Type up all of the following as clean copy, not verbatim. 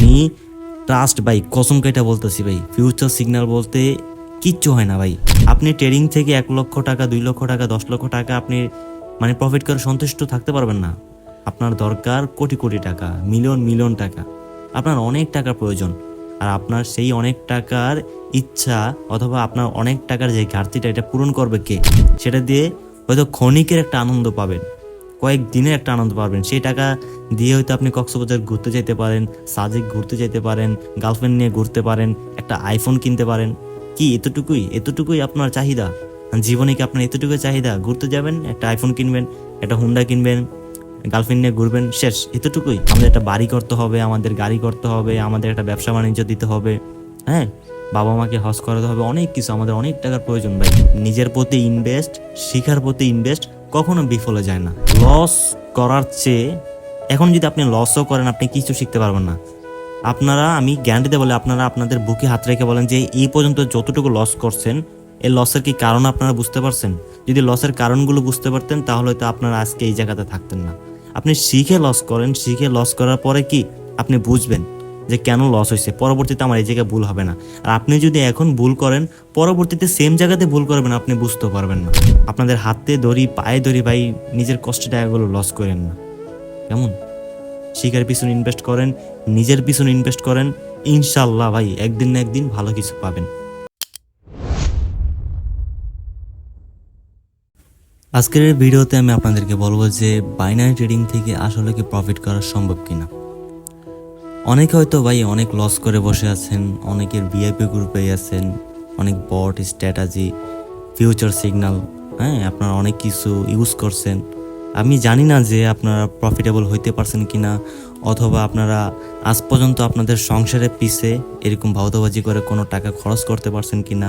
আমি ট্রাস্ট ভাই, কসম কেটে বলতেছি ভাই, ফিউচার সিগন্যাল বলতে কিচ্ছু হয় না ভাই। আপনি ট্রেডিং থেকে 1 লক্ষ টাকা, 2 লক্ষ টাকা, 10 লক্ষ টাকা আপনি প্রফিট করে সন্তুষ্ট থাকতে পারবেন না। আপনার দরকার কোটি কোটি টাকা, মিলিয়ন মিলিয়ন টাকা। আপনার অনেক টাকার প্রয়োজন। আর আপনার সেই অনেক টাকার ইচ্ছা অথবা আপনার অনেক টাকার যে ঘাটতিটা, এটা পূরণ করবে কে? সেটা দিয়ে হয়তো ক্ষণিকের একটা আনন্দ পাবেন, কয়েকদিনের একটা আনন্দ পাবেন। সেই টাকা দিয়ে হয়তো আপনি কক্সবাজার ঘুরতে যেতে পারেন, সাজেক ঘুরতে যেতে পারেন, গার্লফ্রেন্ড নিয়ে ঘুরতে পারেন, একটা আইফোন কিনতে পারেন। কি এতটুকুই আপনার চাহিদা? জীবনে কি আপনার এতটুকুই চাহিদা? ঘুরতে যাবেন, একটা আইফোন কিনবেন, একটা হুন্ডা কিনবেন, গার্লফ্রেন্ড নিয়ে ঘুরবেন, শেষ? এতটুকুই? আমাদের একটা বাড়ি করতে হবে, আমাদের গাড়ি করতে হবে, আমাদের একটা ব্যবসা বাণিজ্য দিতে হবে, হ্যাঁ, বাবা মাকে হজ করাতে হবে, অনেক কিছু, আমাদের অনেক টাকার প্রয়োজন ভাই। নিজের প্রতি ইনভেস্ট, শিখার প্রতি ইনভেস্ট কখনো বিফলে যায় না। লস করার চেয়ে এখন যদি আপনি লসও করেন, আপনি কিছু শিখতে পারবেন না। আমি গ্যারান্টিতে বলে, আপনারা আপনাদের বুকে হাত রেখে বলেন যে এই পর্যন্ত যতটুকু লস করছেন, এই লসের কি কারণ আপনারা বুঝতে পারছেন? যদি লসের কারণগুলো বুঝতে পারতেন, তাহলে তো আপনারা আজকে এই জায়গাতে থাকতেন না। আপনি শিখে লস করেন, শিখে লস করার পরে কি আপনি বুঝবেন যে কেন লস হয়েছে, পরবর্তীতে আমার এই জায়গায় ভুল হবে না। আর আপনি যদি এখন ভুল করেন, পরবর্তীতে সেম জায়গাতে ভুল করবেন, আপনি বুঝতে পারবেন না। আপনাদের হাতে ধরি, পায়ে ধরি ভাই, নিজের কষ্টের টাকাগুলো লস করেন না, কেমন? শিখার পিছনে ইনভেস্ট করেন, নিজের পিছনে ইনভেস্ট করেন, ইনশাল্লাহ ভাই একদিন না একদিন ভালো কিছু পাবেন। আজকের এই ভিডিওতে আমি আপনাদেরকে বলবো যে বাইনারি ট্রেডিং থেকে আসলে কি প্রফিট করা সম্ভব কিনা। অনেকে হয়তো ভাই অনেক লস করে বসে আছেন, অনেকের ভিআইপি গ্রুপে আছেন, অনেক বট, স্ট্র্যাটাজি, ফিউচার সিগন্যাল, হ্যাঁ, আপনারা অনেক কিছু ইউজ করছেন। আমি জানি না যে আপনারা প্রফিটেবল হইতে পারছেন কিনা, অথবা আপনারা আজ পর্যন্ত আপনাদের সংসারের পিছে এরকম ভাউতাবাজি করে কোনো টাকা খরচ করতে পারছেন কিনা,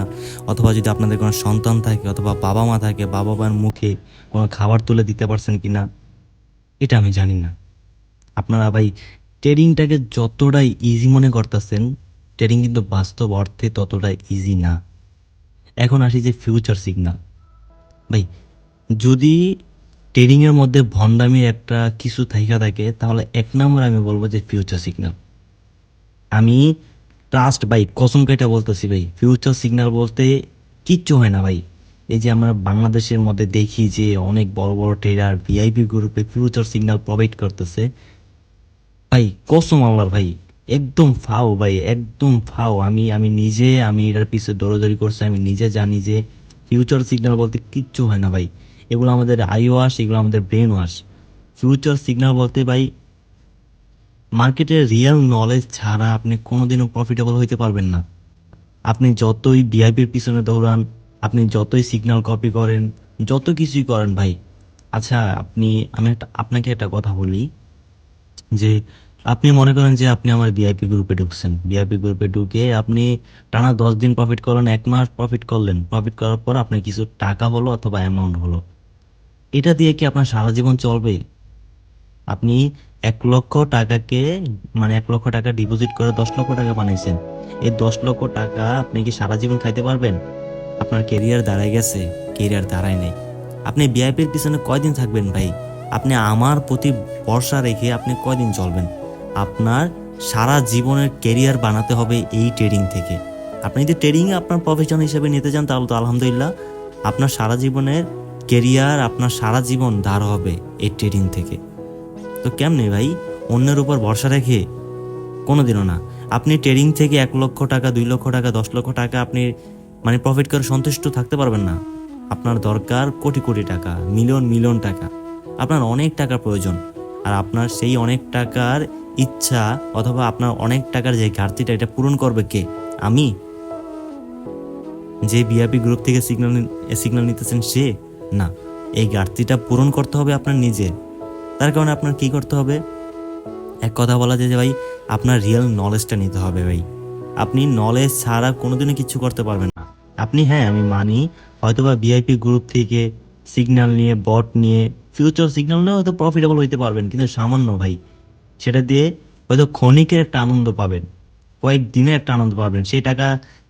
অথবা যদি আপনাদের কোনো সন্তান থাকে অথবা বাবা মা থাকে, বাবা মার মুখে কোনো খাবার তুলে দিতে পারছেন কিনা, এটা আমি জানি না। আপনারা ভাই ট্রেডিংটাকে যতটাই ইজি মনে করতেছেন, ট্রেডিং কিন্তু বাস্তব অর্থে ততটাই ইজি না। এখন আসি যে ফিউচার সিগন্যাল ভাই, যদি ট্রেডিংয়ের মধ্যে ভন্ডামির একটা কিছু থাইকা থাকে, তাহলে 1 নম্বর আমি বলবো যে ফিউচার সিগন্যাল। আমি ট্রাস্ট ভাই, কসম কেটে বলতেছি ভাই, ফিউচার সিগন্যাল বলতে কিচ্ছু হয় না ভাই। এই যে আমরা বাংলাদেশের মধ্যে দেখি যে অনেক বড় বড় ট্রেডার ভিআইপি গ্রুপে ফিউচার সিগন্যাল প্রোভাইড করতেছে, ভাই কসম আল্লাহর ভাই, একদম ফাও ভাই, একদম ফাও। আমি এটার পিছনে দৌড়াদৌড়ি করছি, আমি নিজে জানি যে ফিউচার সিগন্যাল বলতে কিচ্ছু হয় না ভাই। এগুলো আমাদের আই ওয়াশ, এগুলো আমাদের ব্রেন ওয়াশ। ফিউচার সিগন্যাল বলতে ভাই, মার্কেটের রিয়েল নলেজ ছাড়া আপনি কোনোদিনও প্রফিটেবল হইতে পারবেন না। আপনি যতই ভিআইপির পিছনে দৌড়ান, আপনি যতই সিগন্যাল কপি করেন, যত কিছুই করেন ভাই। আচ্ছা, আপনাকে একটা কথা বলি, যে আপনি মনে করেন যে আপনি আমার ভিআইপি গ্রুপে ঢুকছেন, ভিআইপি গ্রুপে ঢুকে আপনি টানা 10 দিন প্রফিট করলেন, 1 মাস প্রফিট করলেন, প্রফিট করার পর আপনার কিছু টাকা হলো অথবা অ্যামাউন্ট হলো, এটা দিয়ে কি আপনার সারা জীবন চলবে? আপনি 1 লক্ষ টাকাকে 1 লক্ষ টাকা ডিপোজিট করে 10 লক্ষ টাকা বানাইছেন। এই 10 লক্ষ টাকা আপনি কি সারা জীবন খাইতে পারবেন? আপনার কেরিয়ার দাঁড়ায় গেছে? কেরিয়ার দাঁড়ায় নাই। আপনি ভিআইপির পিছনে কয়দিন থাকবেন ভাই? আপনি আমার প্রতি ভরসা রেখে আপনি কয়দিন চলবেন? আপনার সারা জীবনের কেরিয়ার বানাতে হবে এই ট্রেডিং থেকে। আপনি যদি ট্রেডিংয়ে আপনার প্রফেশন হিসেবে নিতে চান, তাহলে তো আলহামদুলিল্লাহ, আপনার সারা জীবনের কেরিয়ার, আপনার সারা জীবন দাঁড় হবে এই ট্রেডিং থেকে। তো কেমনে ভাই? অন্যের উপর ভরসা রেখে? কোনোদিনও না। আপনি ট্রেডিং থেকে 1 লক্ষ টাকা, 2 লক্ষ টাকা, 10 লক্ষ টাকা আপনি প্রফিট করে সন্তুষ্ট থাকতে পারবেন না। আপনার দরকার কোটি কোটি টাকা, মিলিয়ন মিলিয়ন টাকা। আপনার অনেক টাকার প্রয়োজন। আর আপনার সেই অনেক টাকার ইচ্ছা অথবা আপনার অনেক টাকার যে ঘাটতিটা, এটা পূরণ করবে কে? আমি? যে ভিআইপি গ্রুপ থেকে সিগন্যাল নিতেছেন সে? না। এই ঘাটতিটা পূরণ করতে হবে আপনার নিজের। তার কারণে আপনার কি করতে হবে? এক কথা বলা যায় যে ভাই, আপনার রিয়েল নলেজটা নিতে হবে ভাই। আপনি নলেজ ছাড়া কোনোদিনও কিছু করতে পারবেন না। আপনি, হ্যাঁ আমি মানি, হয়তোবা ভিআইপি গ্রুপ থেকে সিগন্যাল নিয়ে, বট নিয়ে, ফিউচার সিগন্যাল নিয়ে হয়তো প্রফিটেবল হইতে পারবেন, কিন্তু সামান্য ভাই। সেটা দিয়ে হয়তো ক্ষণিকের একটা আনন্দ পাবেন, কয়েকদিনের একটা আনন্দ পাবেন। সেই টাকা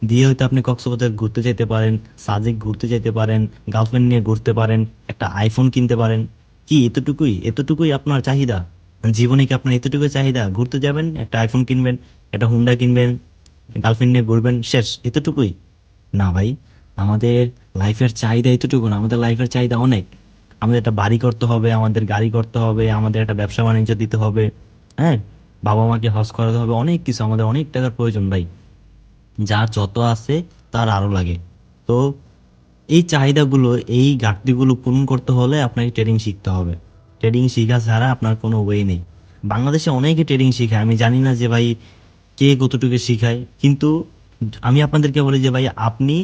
দিয়ে হয়তো আপনি কক্সবাজার ঘুরতে যেতে পারেন, সাজেক ঘুরতে যেতে পারেন, গার্লফ্রেন্ড নিয়ে ঘুরতে পারেন, একটা আইফোন কিনতে পারেন। কি এতটুকুই আপনার চাহিদা? জীবনে কি আপনার এতটুকু চাহিদা? ঘুরতে যাবেন, একটা আইফোন কিনবেন, একটা হুন্ডা কিনবেন, গার্লফ্রেন্ড নিয়ে ঘুরবেন, শেষ, এতটুকুই? না ভাই, আমাদের লাইফের চাহিদা এতটুকু না, আমাদের লাইফের চাহিদা অনেক। আমাদের একটা বাড়ি করতে হবে, আমাদের গাড়ি করতে হবে, আমাদের একটা ব্যবসা বাণিজ্য দিতে হবে, হ্যাঁ, বাবা মাকে হজ করাতে হবে, অনেক কিছু, আমাদের অনেক টাকার প্রয়োজন ভাই। যার যত আছে তার আরো লাগে। তো এই চাহিদাগুলো, এই ঘাটতিগুলো পূরণ করতে হলে আপনাকে ট্রেডিং শিখতে হবে। ট্রেডিং শিখা ছাড়া আপনার কোনো ওয়ে নেই। বাংলাদেশে অনেকে ট্রেডিং শিখায়, আমি জানি না যে ভাই কে কতটুকু শিখায়, কিন্তু আমি আপনাদেরকে বলি যে ভাই, আপনি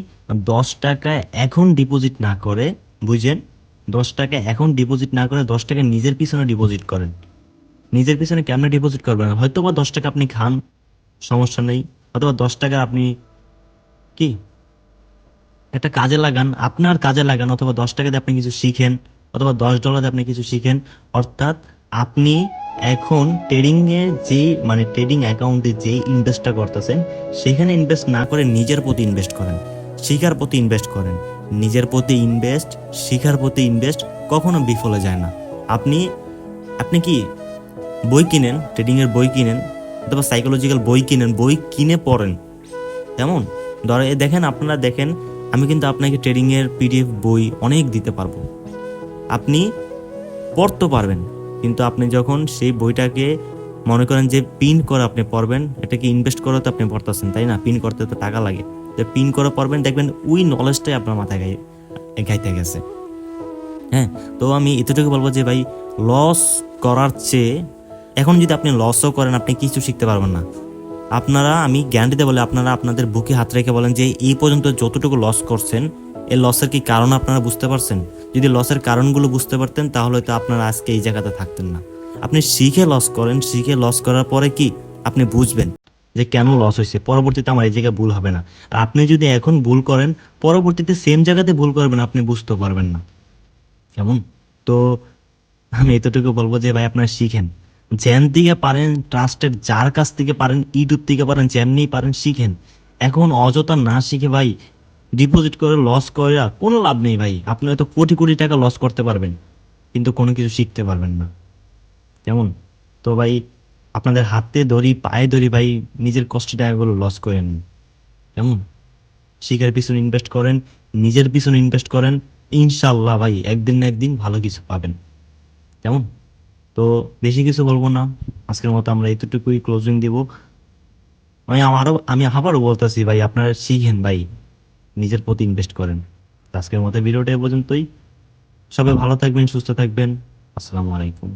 10 টাকা এখন ডিপোজিট না করে, বুঝেন, 10 টাকা এখন ডিপোজিট না করে 10 টাকা নিজের পিছনে ডিপোজিট করেন। নিজের পিছনে কেমনে ডিপোজিট করবেন? হয়তো বা 10 টাকা আপনি খান, সমস্যা নেই, অথবা 10 টাকা আপনি কি একটা কাজে লাগান, আপনার কাজে লাগান, অথবা 10 টাকাতে আপনি কিছু শিখেন, অথবা $10 আপনি কিছু শিখেন। অর্থাৎ আপনি এখন ট্রেডিং এ যে, মানে ট্রেডিং অ্যাকাউন্টে যে ইনভেস্টটা করতেছেন, সেখানে ইনভেস্ট না করে নিজের প্রতি ইনভেস্ট করেন, শিখার প্রতি ইনভেস্ট করেন। নিজের প্রতি ইনভেস্ট, শিখার প্রতি ইনভেস্ট কখনো বিফলে যায় না। আপনি আপনি কি বই কিনেন, ট্রেডিং এর বই কিনেন, অথবা সাইকোলজিক্যাল বই কিনেন, বই কিনে পড়েন, কেমন? ধরে দেখেন, আপনারা দেখেন, আমি কিন্তু আপনাকে ট্রেডিং এর পিডিএফ বই অনেক দিতে পারবো, আপনি পড়তে পারবেন। কিন্তু আপনি যখন সেই বইটাকে মনে করেন যে পিন করে আপনি পড়বেন, এটাকে ইনভেস্ট করে তো আপনি পড়তেছেন, তাই না? পিন করতে তো টাকা লাগে। যে পিন করে পড়বেন, দেখবেন ওই নলেজটাই আপনার মাথায় গাইতে গেছে। হ্যাঁ, তো আমি এতটুকু বলবো যে ভাই, লস করার চেয়ে, এখন যদি আপনি লসও করেন, আপনি কিছু শিখতে পারবেন না। আপনারা, আমি গ্যারান্টিতে বলে, আপনারা আপনাদের বুকে হাত রেখে বলেন যে এই পর্যন্ত যতটুকু লস করছেন, এই লসের কি কারণ আপনারা বুঝতে পারছেন? যদি লসের কারণগুলো বুঝতে পারতেন, তাহলে তো আপনারা আজকে এই জায়গাতে থাকতেন না। আপনি শিখে লস করেন, শিখে লস করার পরে কি আপনি বুঝবেন যে কেন লস হয়েছে, পরবর্তীতে আমার এই জায়গায় ভুল হবে না। আর আপনি যদি এখন ভুল করেন, পরবর্তীতে সেম জায়গাতে ভুল করবেন, আপনি বুঝতে পারবেন না, কেমন? তো আমি এতটুকু বলবো যে ভাই, আপনারা শিখেন, যেন থেকে পারেন, ট্রাস্টেড যার কাছ থেকে পারেন, ইউটিউব থেকে পারেন, যেমনি পারেন শিখেন। এখন অযথা না শিখে ভাই, ডিপোজিট করে লস করে কোনো লাভ নেই ভাই। আপনি হয়তো কোটি কোটি টাকা লস করতে পারবেন, কিন্তু কোনো কিছু শিখতে পারবেন না, কেমন? তো ভাই, আপনাদের হাতে ধরি, পায়ে ধরি ভাই, নিজের কষ্টের টাকাগুলো লস করেন, কেমন? শিখার পিছনে ইনভেস্ট করেন, নিজের পিছনে ইনভেস্ট করেন, ইনশাল্লাহ ভাই একদিন না একদিন ভালো কিছু পাবেন, কেমন? তো বেশি কিছু বলবো না, আজকের মতো আমরা এতটুকুই ক্লোজিং দিব। আমি আবারও বলতেছি ভাই, আপনারা শিখেন ভাই, নিজের প্রতি ইনভেস্ট করেন। তো আজকের মতো ভিডিওটা এ পর্যন্তই। সবাই ভালো থাকবেন, সুস্থ থাকবেন। আসসালামু আলাইকুম।